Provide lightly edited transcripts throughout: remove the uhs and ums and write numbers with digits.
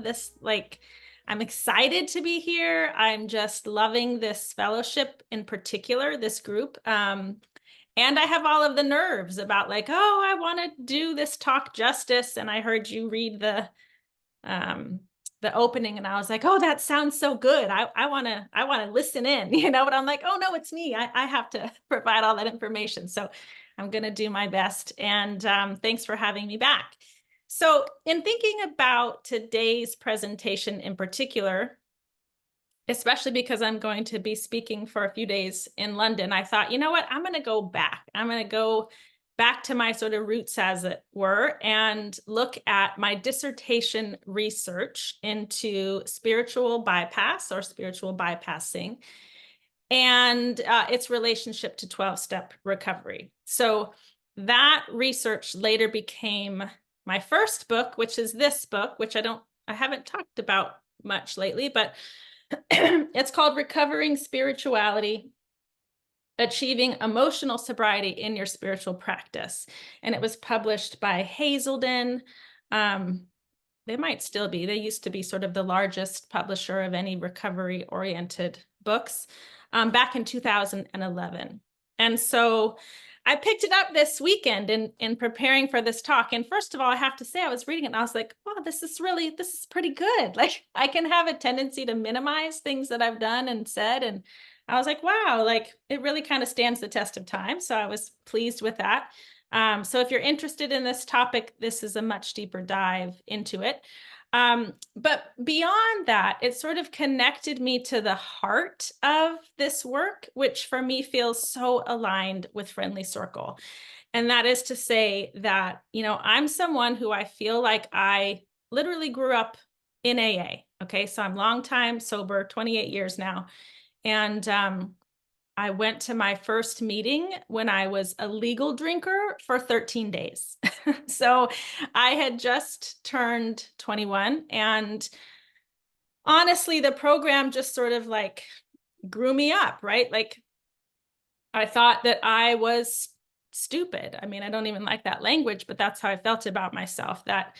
this, like, I'm excited to be here. I'm just loving this fellowship in particular, this group. And I have all of the nerves about like, oh, I want to do this talk justice. And I heard you read um, the opening and I was like, oh, that sounds so good. I want to listen in, but I'm like, oh no, it's me. I have to provide all that information. So I'm going to do my best. And thanks for having me back. So in thinking about today's presentation in particular, especially because I'm going to be speaking for a few days in London, I thought, you know what, I'm going to go back. I'm going to go back to my sort of roots, as it were, and look at my dissertation research into spiritual bypass or spiritual bypassing and its relationship to 12-step recovery. So that research later became my first book, which is this book, which I haven't talked about much lately, but it's called Recovering Spirituality, Achieving Emotional Sobriety in Your Spiritual Practice. And it was published by Hazelden. They might still be. They used to be sort of the largest publisher of any recovery-oriented books back in 2011. And so I picked it up this weekend in preparing for this talk. And first of all, I have to say, I was reading it and I was like, wow, this is pretty good. Like, I can have a tendency to minimize things that I've done and said. And I was like, wow, like it really kind of stands the test of time. So I was pleased with that. So if you're interested in this topic, this is a much deeper dive into it. But beyond that, it sort of connected me to the heart of this work, which for me feels so aligned with Friendly Circle. And that is to say that, I'm someone who I feel like I literally grew up in AA. Okay, so I'm long time sober, 28 years now. And I went to my first meeting when I was a legal drinker for 13 days. So I had just turned 21. And honestly, the program just sort of like grew me up, right? Like I thought that I was stupid. I mean, I don't even like that language, but that's how I felt about myself, that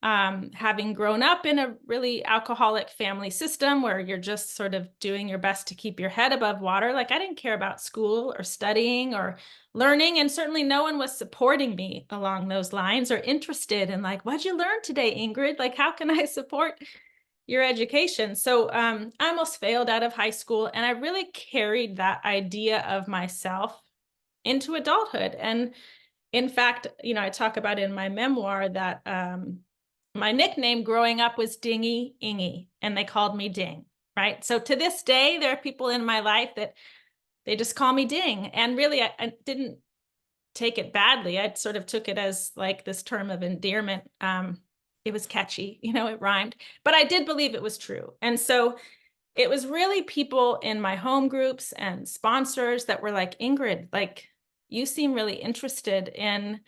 having grown up in a really alcoholic family system where you're just sort of doing your best to keep your head above water, like I didn't care about school or studying or learning, and certainly no one was supporting me along those lines or interested in like, what'd you learn today, Ingrid? Like, how can I support your education? So I almost failed out of high school, and I really carried that idea of myself into adulthood. And in fact, I talk about in my memoir that my nickname growing up was Dingy Ingy, and they called me Ding, right? So to this day, there are people in my life that they just call me Ding. And really, I didn't take it badly. I sort of took it as like this term of endearment. It was catchy, it rhymed, but I did believe it was true. And so it was really people in my home groups and sponsors that were like, Ingrid, like, you seem really interested in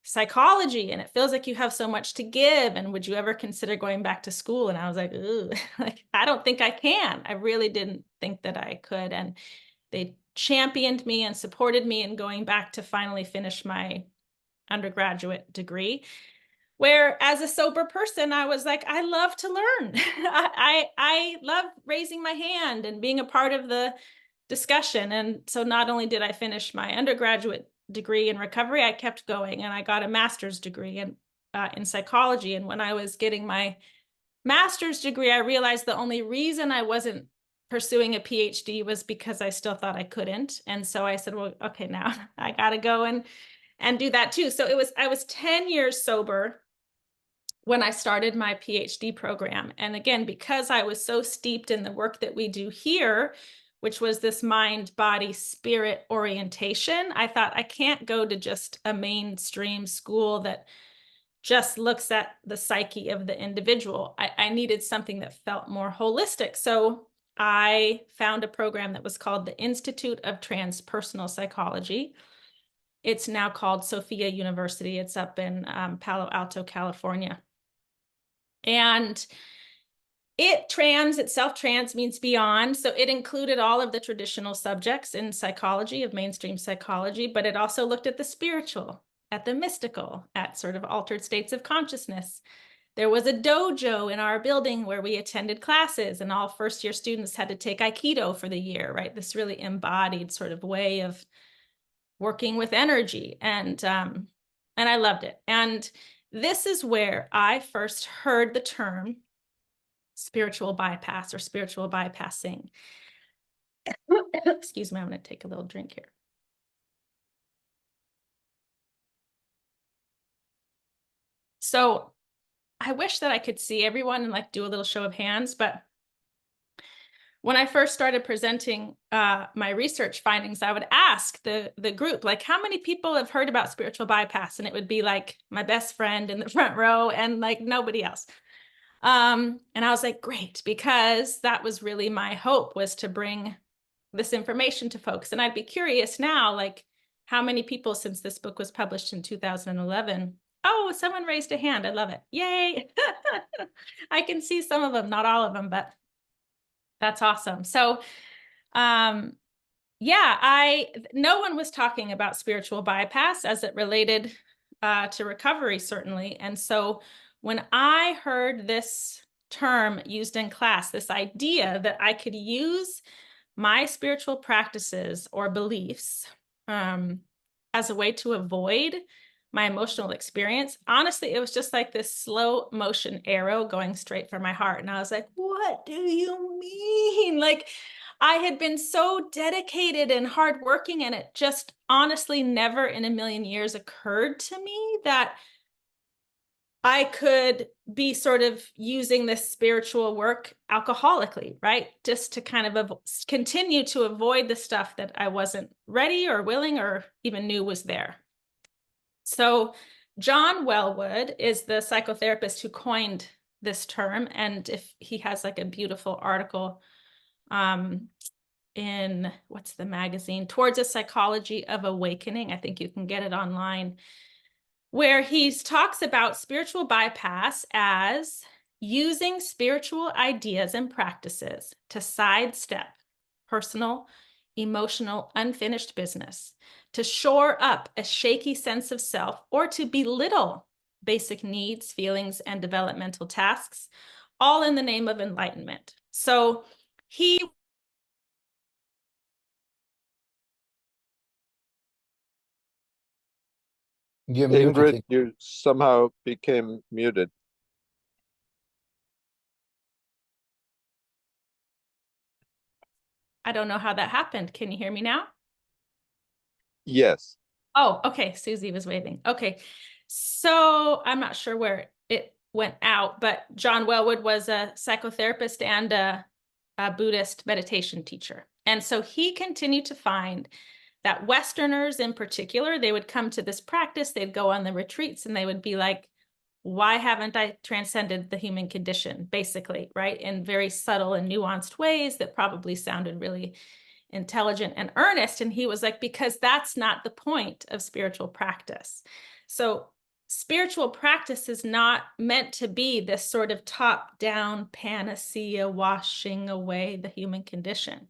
psychology and it feels like you have so much to give, and would you ever consider going back to school? And I was like, ooh, like, I don't think I can. I really didn't think that I could. And they championed me and supported me in going back to finally finish my undergraduate degree, where as a sober person, I was like, I love to learn. I love raising my hand and being a part of the discussion. And so not only did I finish my undergraduate degree in recovery, I kept going and I got a master's degree in psychology. And when I was getting my master's degree, I realized the only reason I wasn't pursuing a PhD was because I still thought I couldn't. And so I said, well, okay, now I got to go and do that too. So I was 10 years sober when I started my PhD program. And again, because I was so steeped in the work that we do here, which was this mind, body, spirit orientation, I thought I can't go to just a mainstream school that just looks at the psyche of the individual. I needed something that felt more holistic. So I found a program that was called the Institute of Transpersonal Psychology. It's now called Sophia University. It's up in Palo Alto, California. And trans means beyond. So it included all of the traditional subjects in psychology, of mainstream psychology, but it also looked at the spiritual, at the mystical, at sort of altered states of consciousness, There was a dojo in our building where we attended classes, and all first-year students had to take Aikido for the year, right? This really embodied sort of way of working with energy, and I loved it. And this is where I first heard the term spiritual bypass or spiritual bypassing. Excuse me, I'm going to take a little drink here. So I wish that I could see everyone and like do a little show of hands, but when I first started presenting my research findings, I would ask the group, like, how many people have heard about spiritual bypass? And it would be like my best friend in the front row and like nobody else. And I was like, great, because that was really my hope, was to bring this information to folks. And I'd be curious now, like, how many people, since this book was published in 2011, oh, someone raised a hand. I love it. Yay. I can see some of them, not all of them, but that's awesome. So, yeah, no one was talking about spiritual bypass as it related to recovery, certainly. And so when I heard this term used in class, this idea that I could use my spiritual practices or beliefs as a way to avoid my emotional experience, honestly, it was just like this slow motion arrow going straight for my heart. And I was like, what do you mean? Like, I had been so dedicated and hardworking, and it just honestly never in a million years occurred to me that I could be sort of using this spiritual work alcoholically, right? Just to kind of continue to avoid the stuff that I wasn't ready or willing or even knew was there. So John Wellwood is the psychotherapist who coined this term. And if he has like a beautiful article in, what's the magazine, Towards a Psychology of Awakening. I think you can get it online, where he talks about spiritual bypass as using spiritual ideas and practices to sidestep personal, emotional, unfinished business, to shore up a shaky sense of self, or to belittle basic needs, feelings, and developmental tasks, all in the name of enlightenment. So he You're Ingrid, muted. you somehow became muted. I don't know how that happened. Can you hear me now? Yes. Oh, okay. Susie was waving. Okay. So I'm not sure where it went out, but John Wellwood was a psychotherapist and a Buddhist meditation teacher. And so he continued to find that Westerners in particular, they would come to this practice, they'd go on the retreats, and they would be like, why haven't I transcended the human condition, basically, right? In very subtle and nuanced ways that probably sounded really intelligent and earnest. And he was like, because that's not the point of spiritual practice. So spiritual practice is not meant to be this sort of top-down panacea washing away the human condition.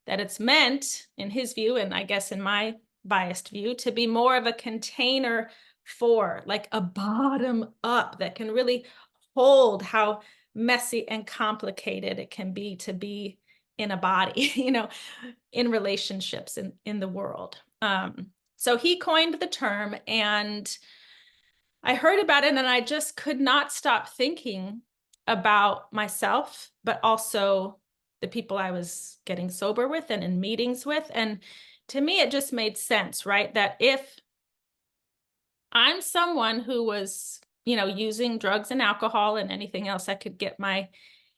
That it's meant, in his view, and I guess in my biased view, to be more of a container for, like, a bottom up that can really hold how messy and complicated it can be to be in a body, you know, in relationships in the world. So he coined the term, and I heard about it, and I just could not stop thinking about myself, but also the people I was getting sober with and in meetings with. And to me, it just made sense, right? That if I'm someone who was, you know, using drugs and alcohol and anything else I could get my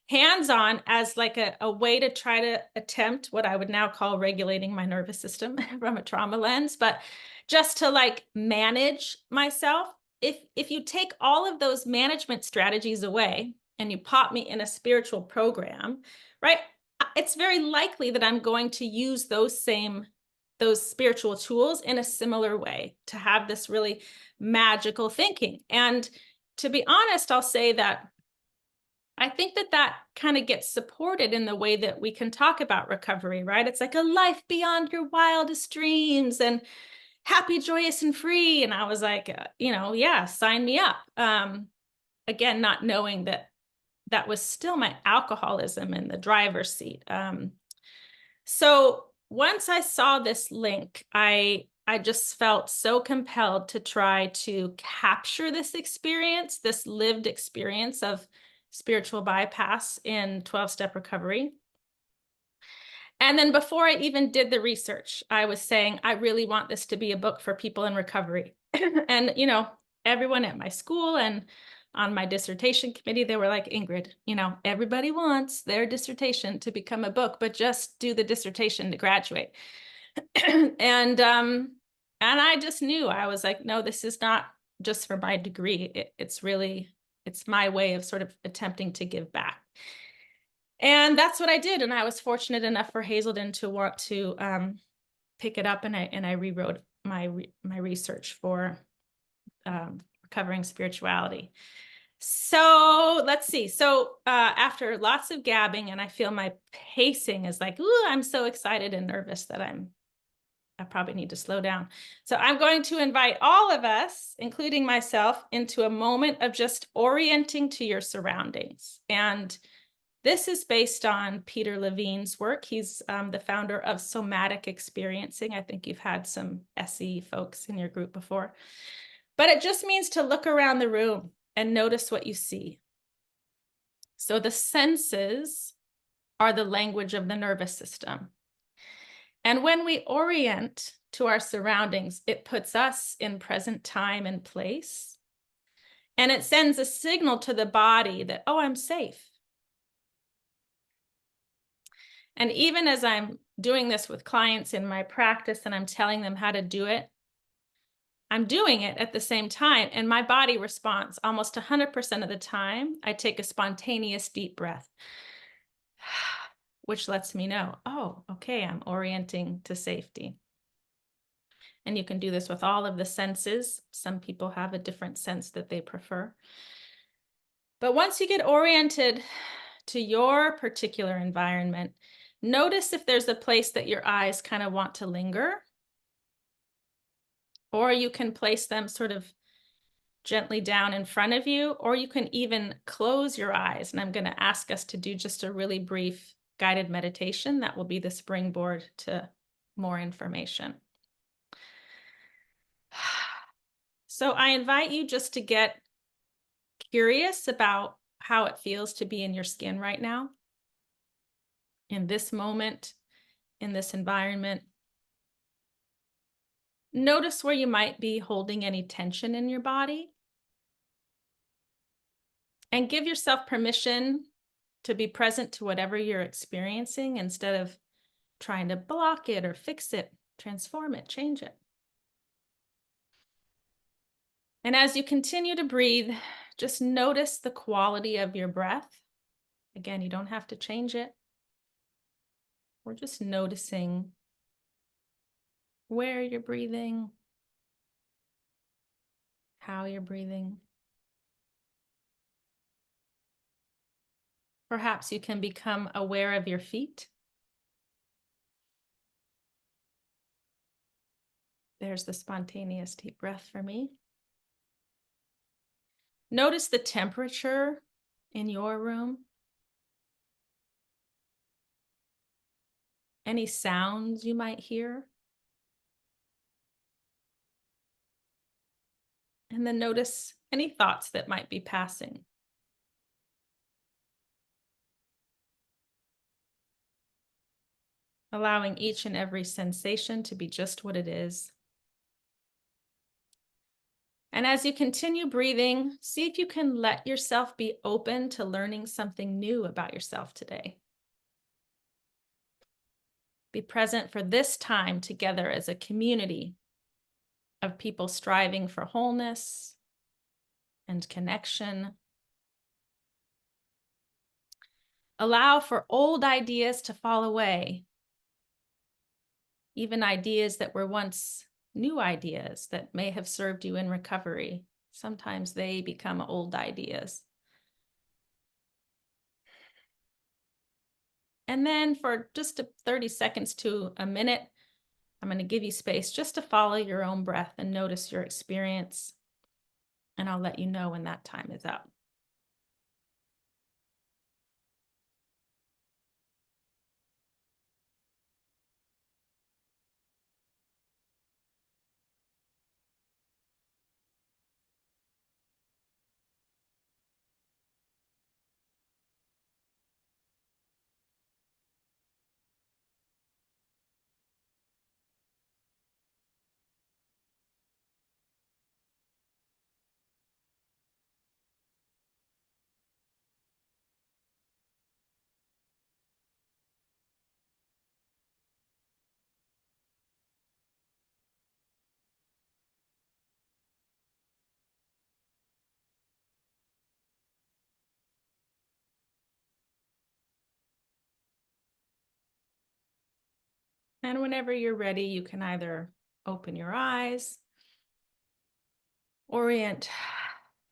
hands on as like a way to try to attempt what I would now call regulating my nervous system from a trauma lens, but just to like manage myself. If you take all of those management strategies away and you pop me in a spiritual program, right, it's very likely that I'm going to use those spiritual tools in a similar way to have this really magical thinking. And to be honest, I'll say that I think that kind of gets supported in the way that we can talk about recovery, right? It's like a life beyond your wildest dreams and happy, joyous, and free. And I was like, you know, yeah, sign me up. again, not knowing that that was still my alcoholism in the driver's seat. So once I saw this link, I just felt so compelled to try to capture this experience, this lived experience of spiritual bypass in 12-step recovery. And then before I even did the research, I was saying, I really want this to be a book for people in recovery. And, you know, everyone at my school and on my dissertation committee, they were like, Ingrid, you know, everybody wants their dissertation to become a book, but just do the dissertation to graduate. And I just knew, I was like, no, this is not just for my degree. It's my way of sort of attempting to give back. And that's what I did. And I was fortunate enough for Hazelden to want to pick it up, and I rewrote my research for recovering spirituality. So let's see. So after lots of gabbing, and I feel my pacing is like, ooh, I'm so excited and nervous that I probably need to slow down. So I'm going to invite all of us, including myself, into a moment of just orienting to your surroundings. And this is based on Peter Levine's work. He's the founder of somatic experiencing. I think you've had some SE folks in your group before. But it just means to look around the room and notice what you see. So the senses are the language of the nervous system. And when we orient to our surroundings, it puts us in present time and place. And it sends a signal to the body that, oh, I'm safe. And even as I'm doing this with clients in my practice and I'm telling them how to do it, I'm doing it at the same time, and my body responds almost 100% of the time. I take a spontaneous deep breath, which lets me know, oh, okay, I'm orienting to safety. And you can do this with all of the senses. Some people have a different sense that they prefer. But once you get oriented to your particular environment, notice if there's a place that your eyes kind of want to linger, or you can place them sort of gently down in front of you, or you can even close your eyes. And I'm going to ask us to do just a really brief guided meditation that will be the springboard to more information. So I invite you just to get curious about how it feels to be in your skin right now, in this moment, in this environment. Notice where you might be holding any tension in your body. And give yourself permission to be present to whatever you're experiencing instead of trying to block it or fix it, transform it, change it. And as you continue to breathe, just notice the quality of your breath. Again, you don't have to change it. We're just noticing where you're breathing, how you're breathing. Perhaps you can become aware of your feet. There's the spontaneous deep breath for me. Notice the temperature in your room. Any sounds you might hear. And then notice any thoughts that might be passing. Allowing each and every sensation to be just what it is. And as you continue breathing, see if you can let yourself be open to learning something new about yourself today. Be present for this time together as a community of people striving for wholeness and connection. Allow for old ideas to fall away, even ideas that were once new ideas that may have served you in recovery. Sometimes they become old ideas. And then for just 30 seconds to a minute, I'm going to give you space just to follow your own breath and notice your experience. And I'll let you know when that time is up. And whenever you're ready, you can either open your eyes, orient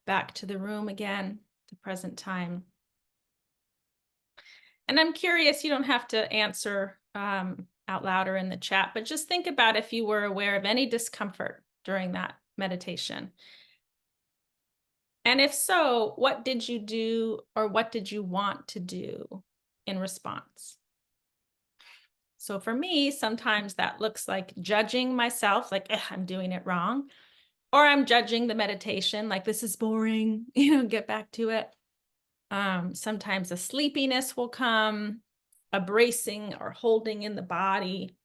back to the room again, the present time. And I'm curious, you don't have to answer out loud or in the chat, but just think about if you were aware of any discomfort during that meditation. And if so, what did you do or what did you want to do in response? So for me, sometimes that looks like judging myself, like I'm doing it wrong, or I'm judging the meditation, like this is boring, get back to it. Sometimes a sleepiness will come, a bracing or holding in the body,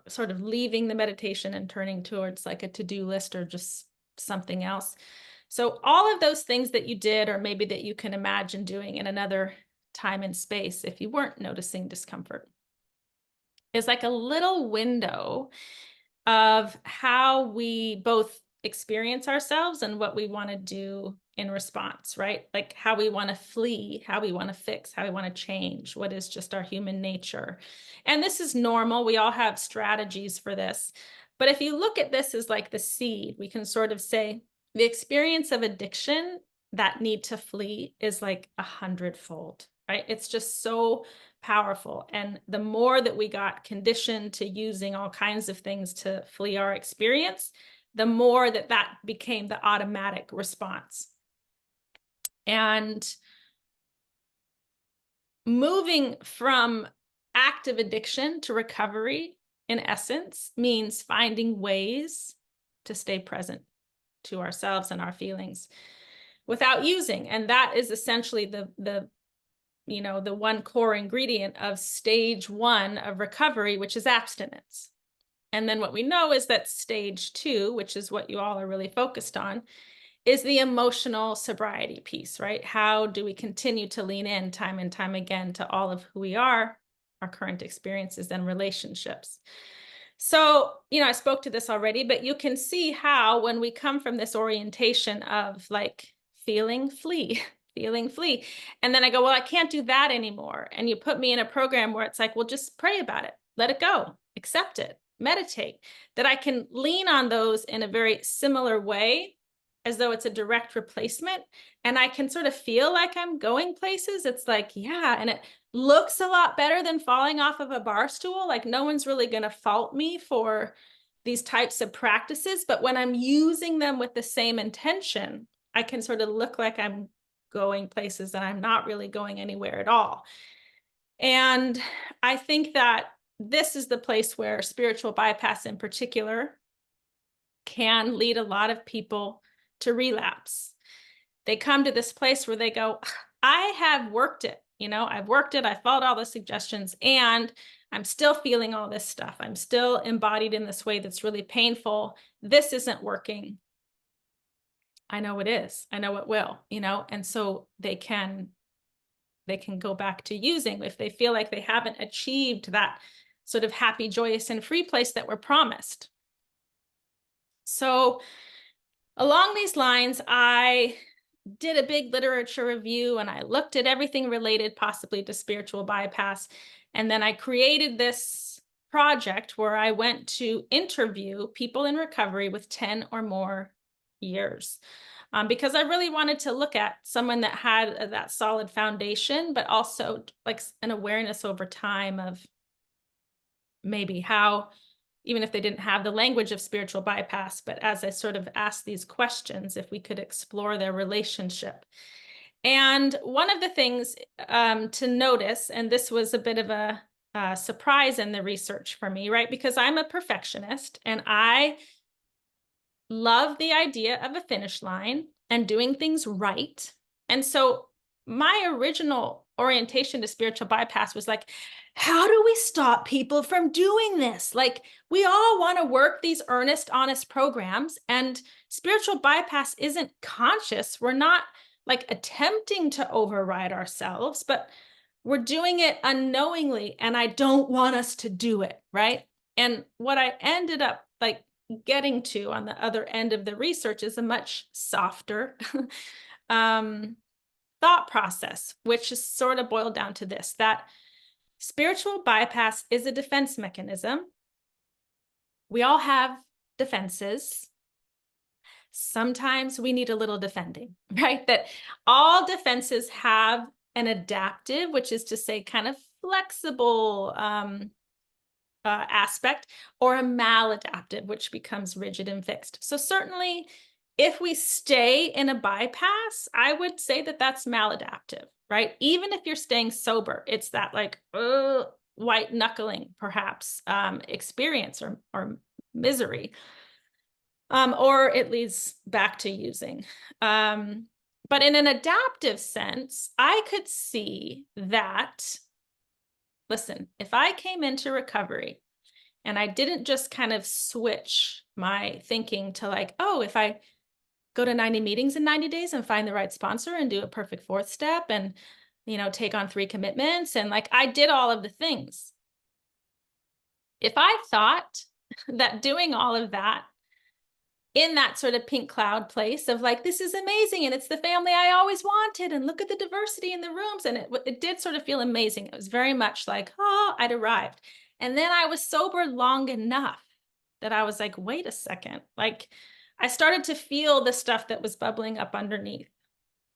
sort of leaving the meditation and turning towards like a to-do list or just something else. So all of those things that you did, or maybe that you can imagine doing in another time and space, if you weren't noticing discomfort, is like a little window of how we both experience ourselves and what we want to do in response, right? Like how we want to flee, how we want to fix, how we want to change, what is just our human nature. And this is normal. We all have strategies for this. But if you look at this as like the seed, we can sort of say the experience of addiction, that need to flee, is like 100-fold, right? It's just so powerful. And the more that we got conditioned to using all kinds of things to flee our experience, the more that that became the automatic response. And moving from active addiction to recovery, in essence, means finding ways to stay present to ourselves and our feelings without using. And that is essentially the one core ingredient of stage 1 of recovery, which is abstinence. And then what we know is that stage 2, which is what you all are really focused on, is the emotional sobriety piece, right? How do we continue to lean in time and time again to all of who we are, our current experiences and relationships? So, I spoke to this already, but you can see how when we come from this orientation of like feeling flee, and then I go, well, I can't do that anymore. And you put me in a program where it's like, well, just pray about it, let it go, accept it, meditate, that I can lean on those in a very similar way, as though it's a direct replacement. And I can sort of feel like I'm going places. It's like, yeah. And it looks a lot better than falling off of a bar stool. Like no one's really going to fault me for these types of practices. But when I'm using them with the same intention, I can sort of look like I'm going places and I'm not really going anywhere at all. And I think that this is the place where spiritual bypass in particular can lead a lot of people to relapse. They come to this place where they go, I have worked it, I've worked it, I followed all the suggestions, and I'm still feeling all this stuff. I'm still embodied in this way that's really painful. This isn't working. I know it is. I know it will, and so they can go back to using if they feel like they haven't achieved that sort of happy, joyous, and free place that we're promised. So along these lines, I did a big literature review and I looked at everything related possibly to spiritual bypass. And then I created this project where I went to interview people in recovery with 10 or more years. Because I really wanted to look at someone that had that solid foundation, but also like an awareness over time of maybe how, even if they didn't have the language of spiritual bypass, but as I sort of asked these questions, if we could explore their relationship. And one of the things to notice, and this was a bit of a surprise in the research for me, right? Because I'm a perfectionist and I love the idea of a finish line and doing things right. And so my original orientation to spiritual bypass was like, how do we stop people from doing this? Like, we all want to work these earnest, honest programs, and spiritual bypass isn't conscious. We're not like attempting to override ourselves, but we're doing it unknowingly. And I don't want us to do it, right? And what I ended up like getting to on the other end of the research is a much softer thought process, which is sort of boiled down to this, that Spiritual bypass is a defense mechanism. We all have defenses. Sometimes we need a little defending, right? That all defenses have an adaptive, which is to say kind of flexible aspect, or a maladaptive, which becomes rigid and fixed. So certainly if we stay in a bypass, I would say that that's maladaptive, right? Even if you're staying sober, it's that like white knuckling perhaps experience or misery. Or it leads back to using. But in an adaptive sense, I could see that, listen, if I came into recovery and I didn't just kind of switch my thinking to like, oh, if I go to 90 meetings in 90 days and find the right sponsor and do a perfect fourth step and, take on 3 commitments, and like I did all of the things. If I thought that doing all of that in that sort of pink cloud place of like, this is amazing and it's the family I always wanted and look at the diversity in the rooms, and it did sort of feel amazing. It was very much like, oh, I'd arrived. And then I was sober long enough that I was like, wait a second. Like I started to feel the stuff that was bubbling up underneath.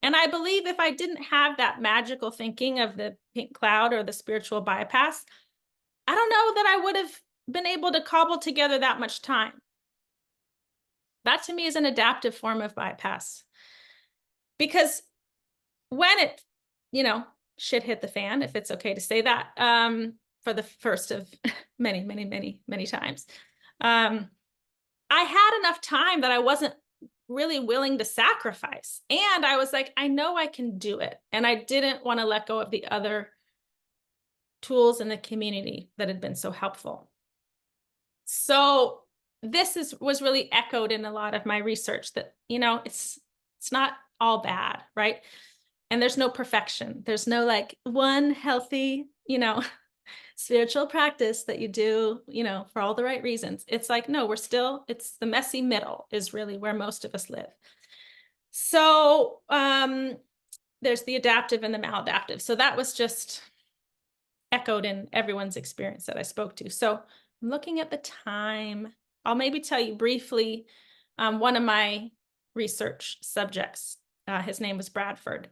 And I believe if I didn't have that magical thinking of the pink cloud or the spiritual bypass, I don't know that I would have been able to cobble together that much time. That to me is an adaptive form of bypass. Because when it, shit hit the fan, if it's okay to say that, for the first of many, many, many, many times, I had enough time that I wasn't really willing to sacrifice. And I was like, I know I can do it. And I didn't want to let go of the other tools in the community that had been so helpful. So this was really echoed in a lot of my research that, it's not all bad, right? And there's no perfection. There's no like one healthy, spiritual practice that you do, for all the right reasons. It's like, no, it's the messy middle is really where most of us live. So there's the adaptive and the maladaptive. So that was just echoed in everyone's experience that I spoke to. So I'm looking at the time. I'll maybe tell you briefly one of my research subjects. His name was Bradford.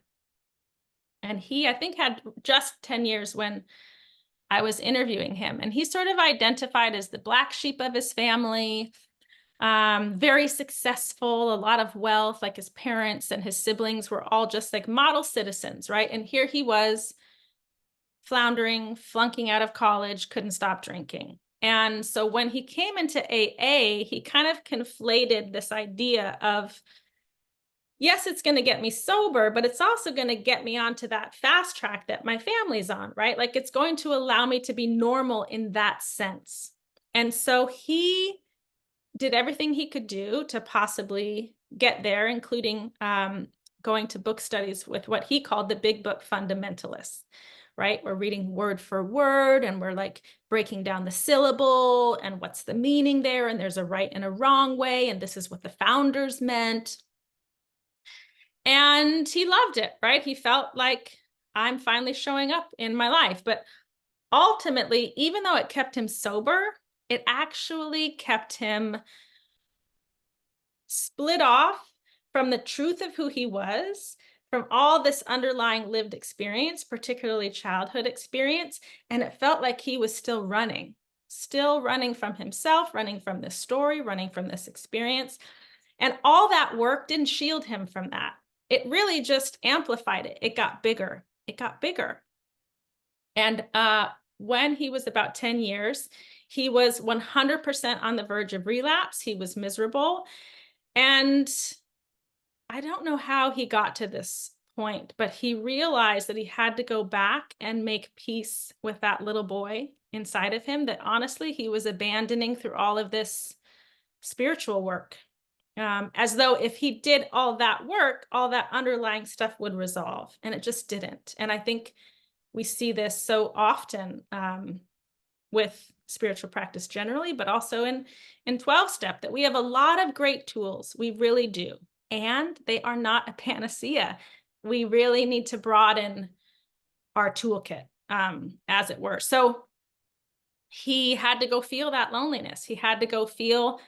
And he, I think, had just 10 years when I was interviewing him. And he sort of identified as the black sheep of his family, very successful, a lot of wealth, like his parents and his siblings were all just like model citizens, right? And here he was floundering, flunking out of college, couldn't stop drinking. And so when he came into AA, he kind of conflated this idea of, yes, it's going to get me sober, but it's also going to get me onto that fast track that my family's on, right? Like it's going to allow me to be normal in that sense. And so he did everything he could do to possibly get there, including going to book studies with what he called the big book fundamentalists, right? We're reading word for word and we're like breaking down the syllable and what's the meaning there. And there's a right and a wrong way. And this is what the founders meant. And he loved it, right? He felt like I'm finally showing up in my life. But ultimately, even though it kept him sober, it actually kept him split off from the truth of who he was, from all this underlying lived experience, particularly childhood experience. And it felt like he was still running from himself, running from this story, running from this experience. And all that work didn't shield him from that. It really just amplified it. It got bigger. It got bigger. And when he was about 10 years, he was 100% on the verge of relapse. He was miserable. And I don't know how he got to this point, but he realized that he had to go back and make peace with that little boy inside of him that honestly he was abandoning through all of this spiritual work. As though if he did all that work, all that underlying stuff would resolve, and it just didn't. And I think we see this so often with spiritual practice generally, but also in 12-step, that we have a lot of great tools. We really do. And they are not a panacea. We really need to broaden our toolkit. as it were. So he had to go feel that loneliness. He had to go feel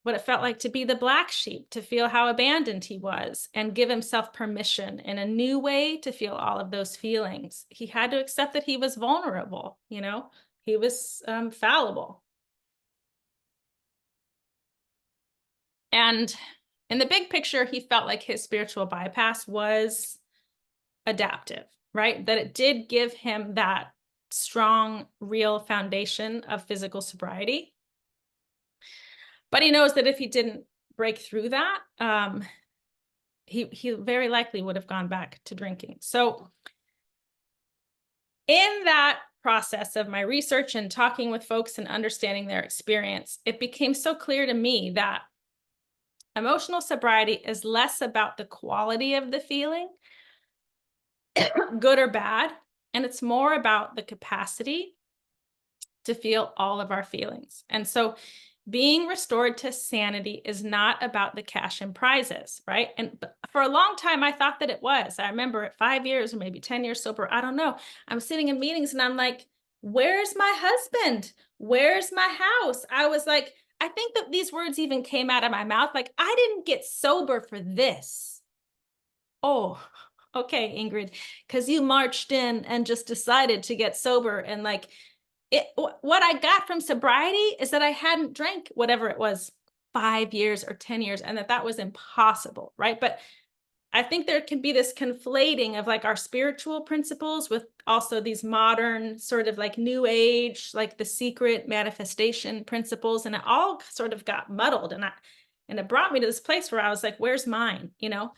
what it felt like to be the black sheep, to feel how abandoned he was, and give himself permission in a new way to feel all of those feelings. He had to accept that he was vulnerable, you know, he was fallible. And in the big picture, he felt like his spiritual bypass was adaptive, right? That it did give him that strong, real foundation of physical sobriety. But he knows that if he didn't break through that, he very likely would have gone back to drinking. So in that process of my research and talking with folks and understanding their experience, it became so clear to me that emotional sobriety is less about the quality of the feeling, good or bad, and it's more about the capacity to feel all of our feelings. And so being restored to sanity is not about the cash and prizes, right? And for a long time, I thought that it was. I remember at 5 years or maybe 10 years sober, I don't know. I'm sitting in meetings and I'm like, where's my husband? Where's my house? I was like, I think that these words even came out of my mouth. Like, I didn't get sober for this. Oh, okay, Ingrid, because you marched in and just decided to get sober. And like, what I got from sobriety is that I hadn't drank whatever it was 5 years or 10 years, and that was impossible, right? But I think there can be this conflating of like our spiritual principles with also these modern sort of like new age, like the secret manifestation principles, and it all sort of got muddled. And it brought me to this place where I was like, where's mine, you know?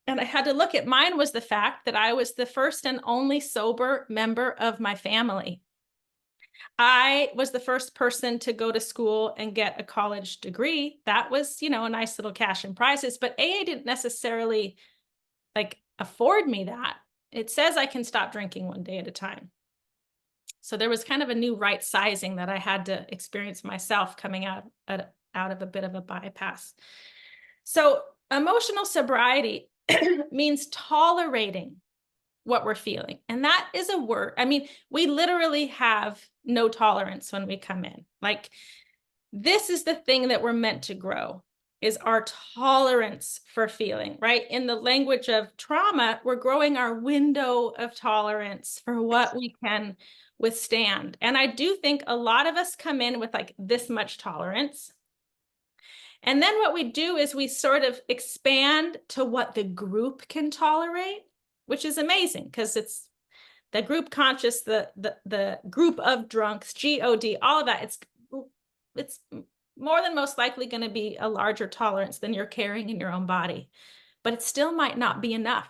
And I had to look at mine was the fact that I was the first and only sober member of my family. I was the first person to go to school and get a college degree. That was, you know, a nice little cash and prizes, but AA didn't necessarily like afford me that. It says I can stop drinking one day at a time. So there was kind of a new right sizing that I had to experience myself coming out of a bit of a bypass. So emotional sobriety means tolerating what we're feeling. And that is a word. I mean, we literally have no tolerance when we come in. Like, this is the thing that we're meant to grow, is our tolerance for feeling, right? In the language of trauma, we're growing our window of tolerance for what we can withstand. And I do think a lot of us come in with like this much tolerance. And then what we do is we sort of expand to what the group can tolerate, which is amazing because it's the group conscious, the group of drunks, GOD, all of that. It's more than most likely going to be a larger tolerance than you're carrying in your own body, but it still might not be enough.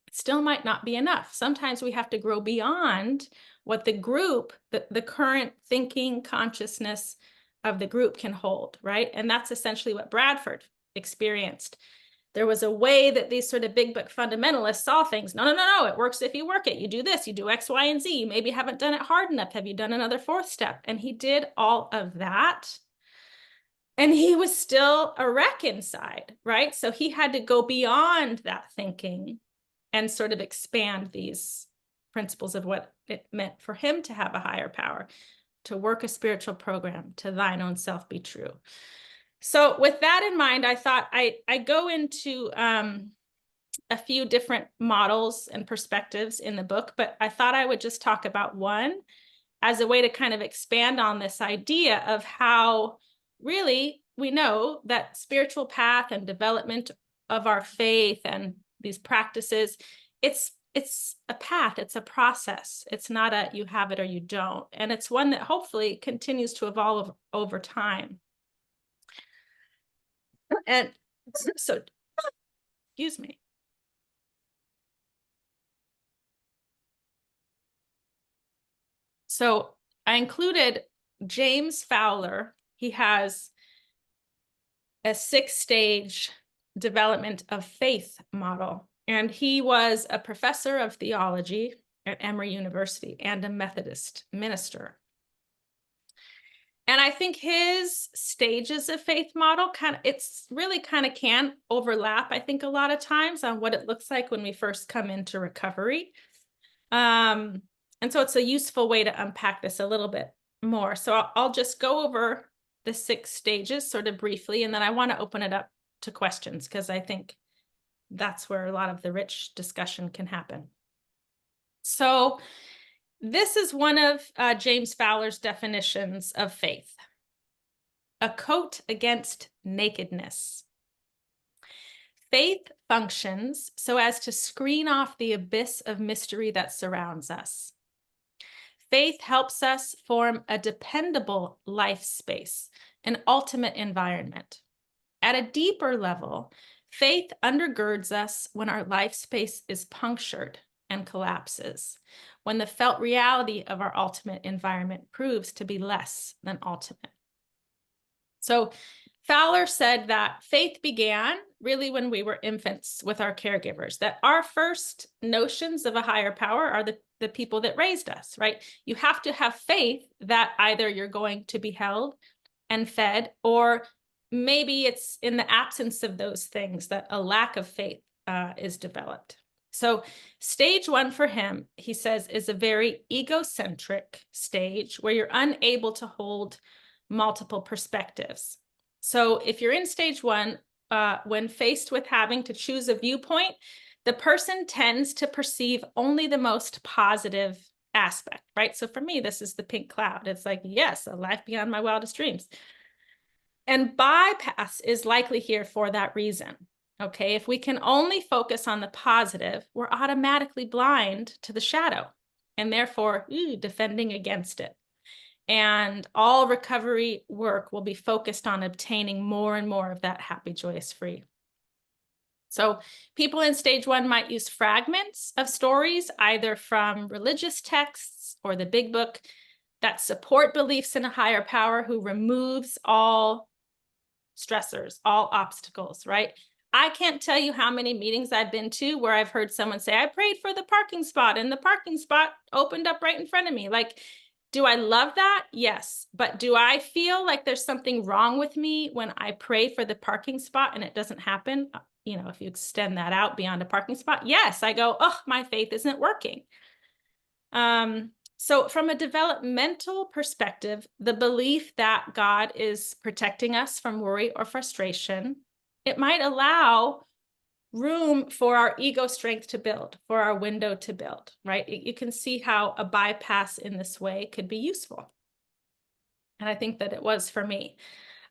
It still might not be enough. Sometimes we have to grow beyond what the group, the current thinking consciousness of the group can hold, right? And that's essentially what Bradford experienced. There was a way that these sort of big book fundamentalists saw things. No. It works if you work it. You do this, you do X, Y, and Z. You maybe haven't done it hard enough. Have you done another fourth step? And he did all of that. And he was still a wreck inside, right? So he had to go beyond that thinking and sort of expand these principles of what it meant for him to have a higher power, to work a spiritual program, to thine own self be true. So with that in mind, I thought I go into a few different models and perspectives in the book, but I thought I would just talk about one as a way to kind of expand on this idea of how really we know that spiritual path and development of our faith and these practices, it's a path, it's a process. It's not a you have it or you don't. And it's one that hopefully continues to evolve over time. And so, excuse me. So I included James Fowler. He has a 6-stage development of faith model. And he was a professor of theology at Emory University and a Methodist minister. And I think his stages of faith model it's really kind of can overlap, I think, a lot of times on what it looks like when we first come into recovery. And so it's a useful way to unpack this a little bit more. So I'll just go over the 6 stages sort of briefly, and then I want to open it up to questions because I think that's where a lot of the rich discussion can happen. So this is one of James Fowler's definitions of faith: a coat against nakedness. Faith functions so as to screen off the abyss of mystery that surrounds us. Faith helps us form a dependable life space, an ultimate environment. At a deeper level, faith undergirds us when our life space is punctured and collapses, when the felt reality of our ultimate environment proves to be less than ultimate. So Fowler said that faith began really when we were infants with our caregivers, that our first notions of a higher power are the people that raised us, right? You have to have faith that either you're going to be held and fed, or maybe it's in the absence of those things that a lack of faith is developed. So stage 1 for him, he says, is a very egocentric stage where you're unable to hold multiple perspectives. So if you're in stage 1, when faced with having to choose a viewpoint, the person tends to perceive only the most positive aspect, right? So for me, this is the pink cloud. It's like, yes, a life beyond my wildest dreams. And bypass is likely here for that reason. Okay, if we can only focus on the positive, we're automatically blind to the shadow and therefore defending against it. And all recovery work will be focused on obtaining more and more of that happy, joyous, free. So people in stage 1 might use fragments of stories, either from religious texts or the big book, that support beliefs in a higher power who removes all stressors, all obstacles, right? I can't tell you how many meetings I've been to where I've heard someone say, I prayed for the parking spot and the parking spot opened up right in front of me. Like, do I love that? Yes. But do I feel like there's something wrong with me when I pray for the parking spot and it doesn't happen? You know, if you extend that out beyond a parking spot, yes, I go, oh, my faith isn't working. So from a developmental perspective, the belief that God is protecting us from worry or frustration, it might allow room for our ego strength to build, for our window to build, right? You can see how a bypass in this way could be useful. And I think that it was for me.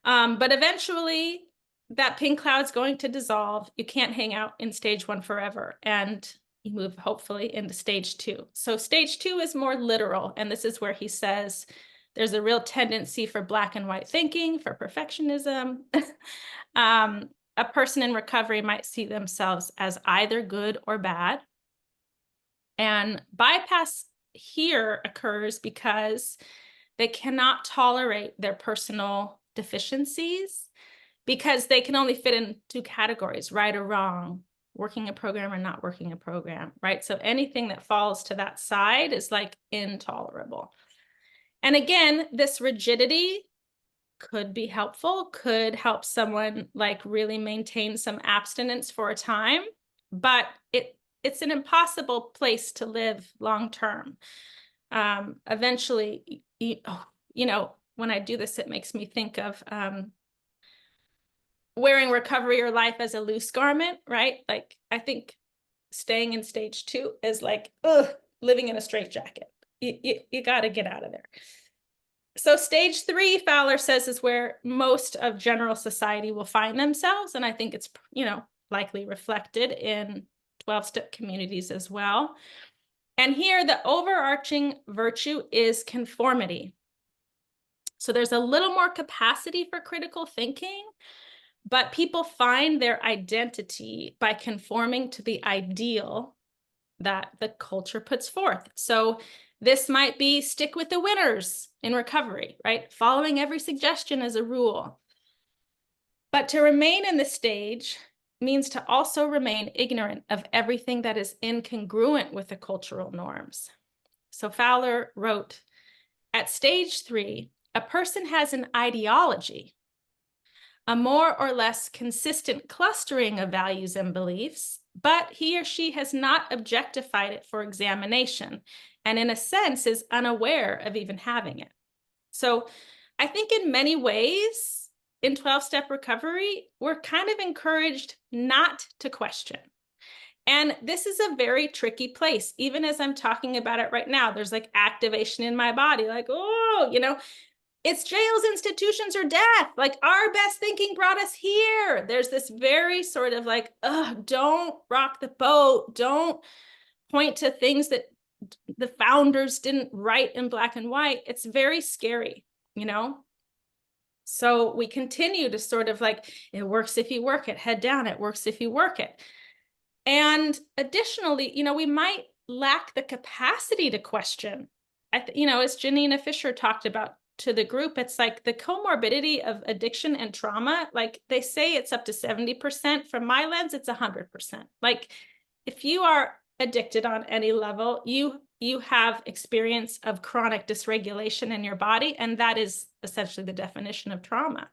But eventually that pink cloud's going to dissolve. You can't hang out in stage 1 forever. And you move hopefully into stage 2. So stage 2 is more literal. And this is where he says there's a real tendency for black and white thinking, for perfectionism. A person in recovery might see themselves as either good or bad. And bypass here occurs because they cannot tolerate their personal deficiencies, because they can only fit in 2 categories, right or wrong, working a program or not working a program, right? So anything that falls to that side is like intolerable. And again, this rigidity could be helpful, could help someone like really maintain some abstinence for a time, but it's an impossible place to live long term. Eventually, you know, when I do this, it makes me think of wearing recovery or life as a loose garment, right? Like, I think staying in stage 2 is like, living in a straitjacket. You got to get out of there. So stage 3, Fowler says, is where most of general society will find themselves. And I think it's, you know, likely reflected in 12-step communities as well. And here the overarching virtue is conformity. So there's a little more capacity for critical thinking, but people find their identity by conforming to the ideal that the culture puts forth. So this might be stick with the winners in recovery, right? Following every suggestion as a rule. But to remain in this stage means to also remain ignorant of everything that is incongruent with the cultural norms. So Fowler wrote, at stage 3, a person has an ideology, a more or less consistent clustering of values and beliefs but he or she has not objectified it for examination, and in a sense is unaware of even having it. So I think in many ways in 12-step recovery, we're kind of encouraged not to question. And this is a very tricky place. Even as I'm talking about it right now, there's like activation in my body, like, oh, it's jails, institutions, or death. Like, our best thinking brought us here. There's this very sort of like, don't rock the boat. Don't point to things that the founders didn't write in black and white. It's very scary, So we continue to sort of like, it works if you work it, head down, it works if you work it. And additionally, we might lack the capacity to question. As Janina Fisher talked about to the group, it's like the comorbidity of addiction and trauma, like they say it's up to 70%. From my lens, it's 100%. Like, if you are addicted on any level, you have experience of chronic dysregulation in your body, and that is essentially the definition of trauma.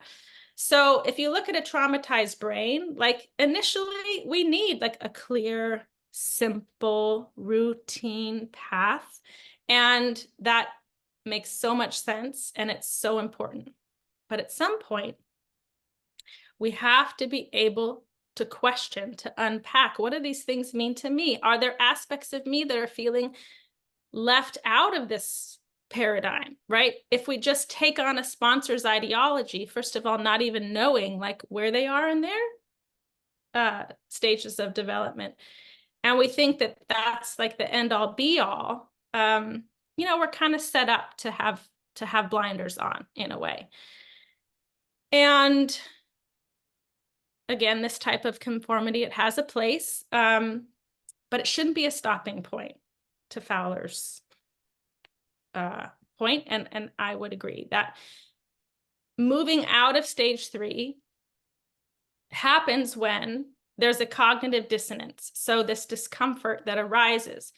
So if you look at a traumatized brain, like initially we need like a clear, simple, routine path. And that makes so much sense and it's so important. But at some point, we have to be able to question, to unpack, what do these things mean to me? Are there aspects of me that are feeling left out of this paradigm, right? If we just take on a sponsor's ideology, first of all, not even knowing like where they are in their stages of development, and we think that that's like the end all be all, we're kind of set up to have blinders on in a way. And again, this type of conformity, it has a place, but it shouldn't be a stopping point to Fowler's point. And I would agree that moving out of stage 3 happens when there's a cognitive dissonance. So this discomfort that arises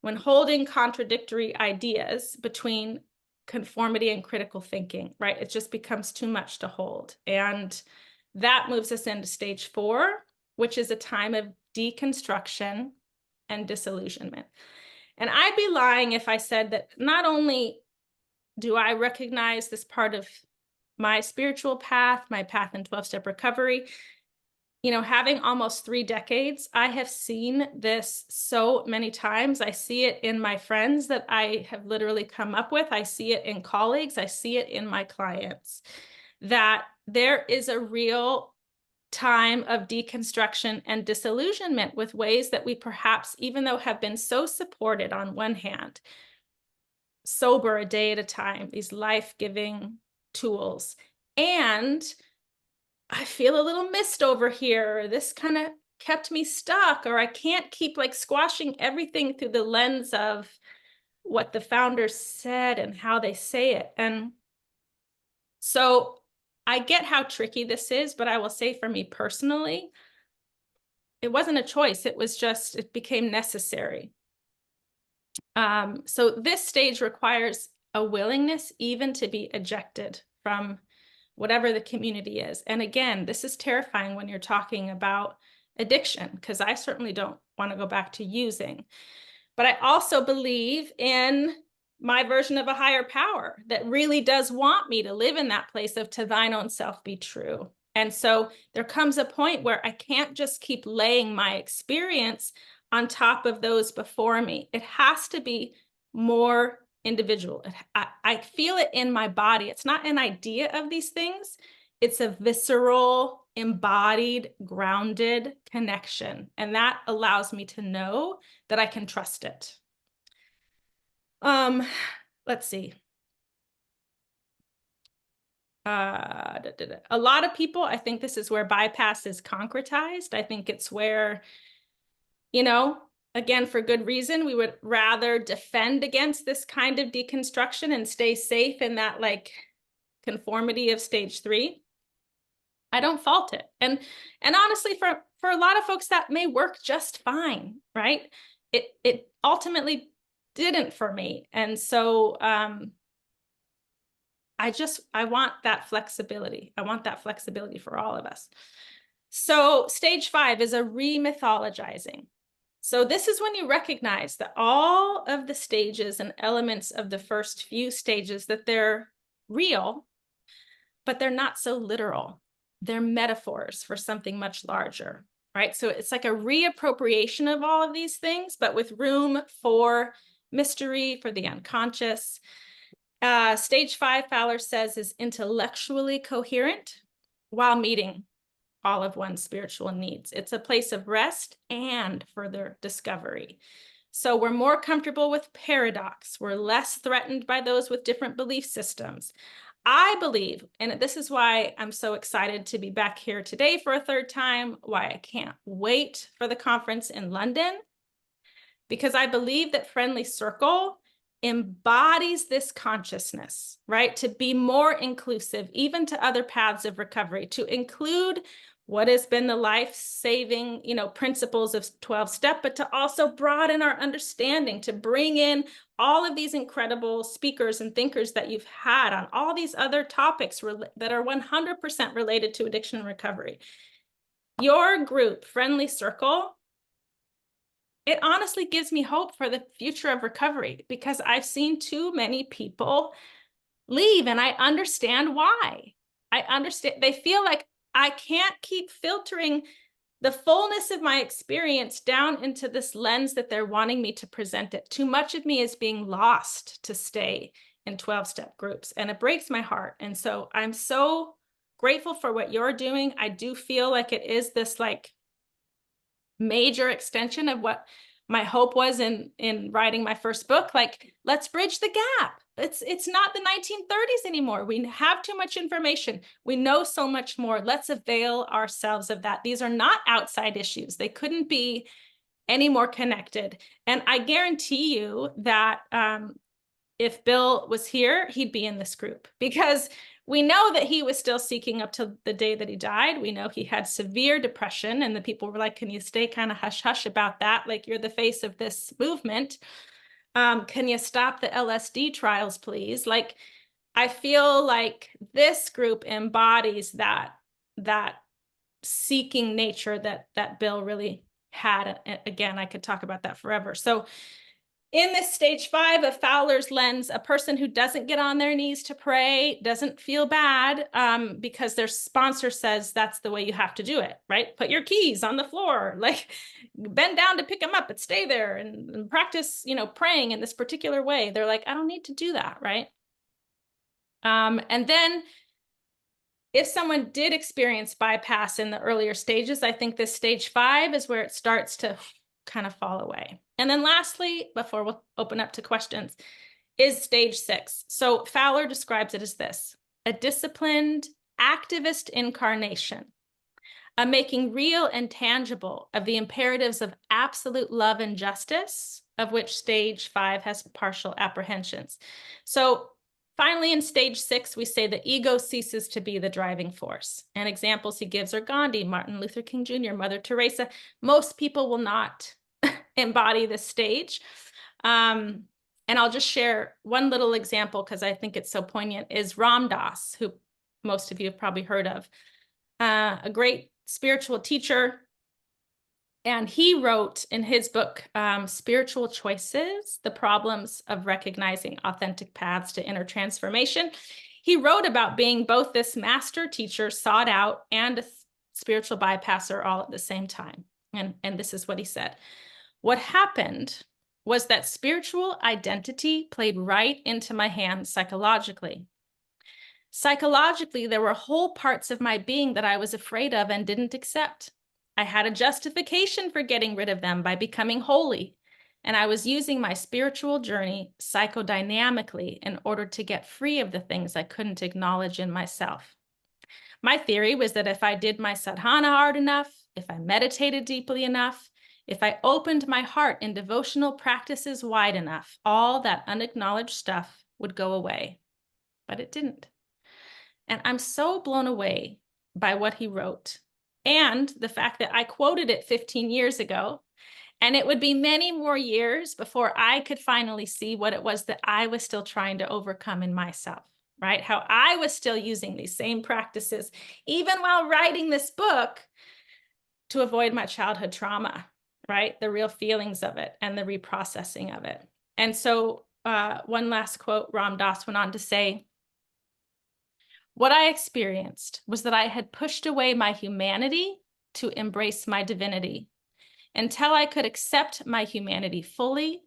when holding contradictory ideas between conformity and critical thinking, right? It just becomes too much to hold. And that moves us into stage 4, which is a time of deconstruction and disillusionment. And I'd be lying if I said that not only do I recognize this part of my spiritual path, my path in 12-step recovery, having almost 3 decades, I have seen this so many times. I see it in my friends that I have literally come up with. I see it in colleagues. I see it in my clients, that there is a real time of deconstruction and disillusionment with ways that we perhaps, even though have been so supported on one hand, sober a day at a time, these life-giving tools, and I feel a little mist over here, this kind of kept me stuck, or I can't keep like squashing everything through the lens of what the founders said and how they say it. And so I get how tricky this is, but I will say for me personally, it wasn't a choice. It became necessary. So this stage requires a willingness even to be ejected from whatever the community is. And again, this is terrifying when you're talking about addiction, because I certainly don't want to go back to using. But I also believe in my version of a higher power that really does want me to live in that place of to thine own self be true. And so there comes a point where I can't just keep laying my experience on top of those before me. It has to be more individual. I feel it in my body. It's not an idea of these things. It's a visceral, embodied, grounded connection. And that allows me to know that I can trust it. Let's see. A lot of people, I think this is where bypass is concretized. I think it's where, again, for good reason, we would rather defend against this kind of deconstruction and stay safe in that like conformity of stage 3. I don't fault it. And honestly, for a lot of folks, that may work just fine, right? It ultimately didn't for me. And so I want that flexibility. I want that flexibility for all of us. So stage 5 is a re-mythologizing. So this is when you recognize that all of the stages and elements of the first few stages, that they're real, but they're not so literal. They're metaphors for something much larger, right? So it's like a reappropriation of all of these things, but with room for mystery, for the unconscious. Stage 5, Fowler says, is intellectually coherent while meeting all of one's spiritual needs. It's a place of rest and further discovery. So we're more comfortable with paradox. We're less threatened by those with different belief systems. I believe, and this is why I'm so excited to be back here today for a third time, why I can't wait for the conference in London, because I believe that Friendly Circle embodies this consciousness, right? To be more inclusive, even to other paths of recovery, to include what has been the life-saving, principles of 12-step, but to also broaden our understanding, to bring in all of these incredible speakers and thinkers that you've had on all these other topics that are 100% related to addiction and recovery. Your group, Friendly Circle, it honestly gives me hope for the future of recovery, because I've seen too many people leave, and I understand why. I understand. They feel like I can't keep filtering the fullness of my experience down into this lens that they're wanting me to present it. Too much of me is being lost to stay in 12-step groups, and it breaks my heart. And so I'm so grateful for what you're doing. I do feel like it is this like major extension of what my hope was in writing my first book. Like, let's bridge the gap. It's not the 1930s anymore. We have too much information. We know so much more. Let's avail ourselves of that. These are not outside issues. They couldn't be any more connected. And I guarantee you that if Bill was here, he'd be in this group, because we know that he was still seeking up to the day that he died. We know he had severe depression, and the people were like, can you stay kind of hush hush about that? Like, you're the face of this movement. Can you stop the LSD trials, please? Like, I feel like this group embodies that seeking nature that Bill really had. Again, I could talk about that forever. So in this stage 5 of Fowler's lens, a person who doesn't get on their knees to pray doesn't feel bad because their sponsor says that's the way you have to do it, right? Put your keys on the floor, like bend down to pick them up, but stay there and practice, praying in this particular way. They're like, I don't need to do that, right? And then if someone did experience bypass in the earlier stages, I think this stage 5 is where it starts to kind of fall away. And then lastly, before we'll open up to questions, is stage 6. So Fowler describes it as this: a disciplined activist incarnation, a making real and tangible of the imperatives of absolute love and justice, of which stage 5 has partial apprehensions. So finally, in stage 6, we say the ego ceases to be the driving force. And examples he gives are Gandhi, Martin Luther King Jr., Mother Teresa. Most people will not embody this stage. And I'll just share one little example because I think it's so poignant, is Ram Dass, who most of you have probably heard of, a great spiritual teacher. And he wrote in his book, Spiritual Choices, The Problems of Recognizing Authentic Paths to Inner Transformation. He wrote about being both this master teacher, sought out, and a spiritual bypasser all at the same time. And this is what he said. What happened was that spiritual identity played right into my hands psychologically. Psychologically, there were whole parts of my being that I was afraid of and didn't accept. I had a justification for getting rid of them by becoming holy, and I was using my spiritual journey psychodynamically in order to get free of the things I couldn't acknowledge in myself. My theory was that if I did my sadhana hard enough, if I meditated deeply enough, if I opened my heart in devotional practices wide enough, all that unacknowledged stuff would go away. But it didn't. And I'm so blown away by what he wrote, and the fact that I quoted it 15 years ago, and it would be many more years before I could finally see what it was that I was still trying to overcome in myself, right? How I was still using these same practices, even while writing this book, to avoid my childhood trauma, right? The real feelings of it and the reprocessing of it. And so one last quote, Ram Dass went on to say, "What I experienced was that I had pushed away my humanity to embrace my divinity. Until I could accept my humanity fully,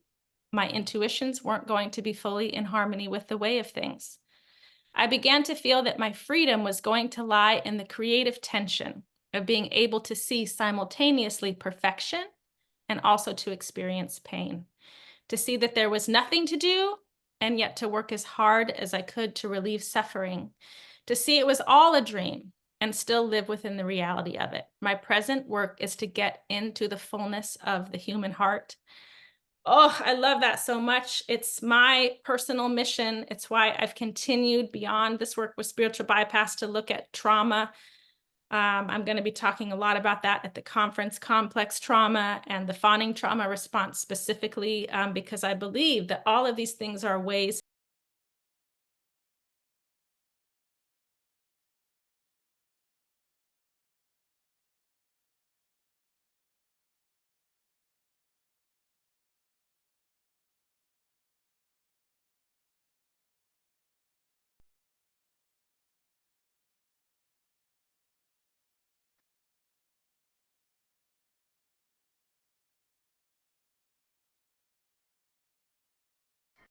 my intuitions weren't going to be fully in harmony with the way of things. I began to feel that my freedom was going to lie in the creative tension of being able to see simultaneously perfection and also to experience pain, to see that there was nothing to do and yet to work as hard as I could to relieve suffering, to see it was all a dream and still live within the reality of it. My present work is to get into the fullness of the human heart." Oh, I love that so much. It's my personal mission. It's why I've continued beyond this work with spiritual bypass to look at trauma. I'm going to be talking a lot about that at the conference, complex trauma and the fawning trauma response specifically, because I believe that all of these things are ways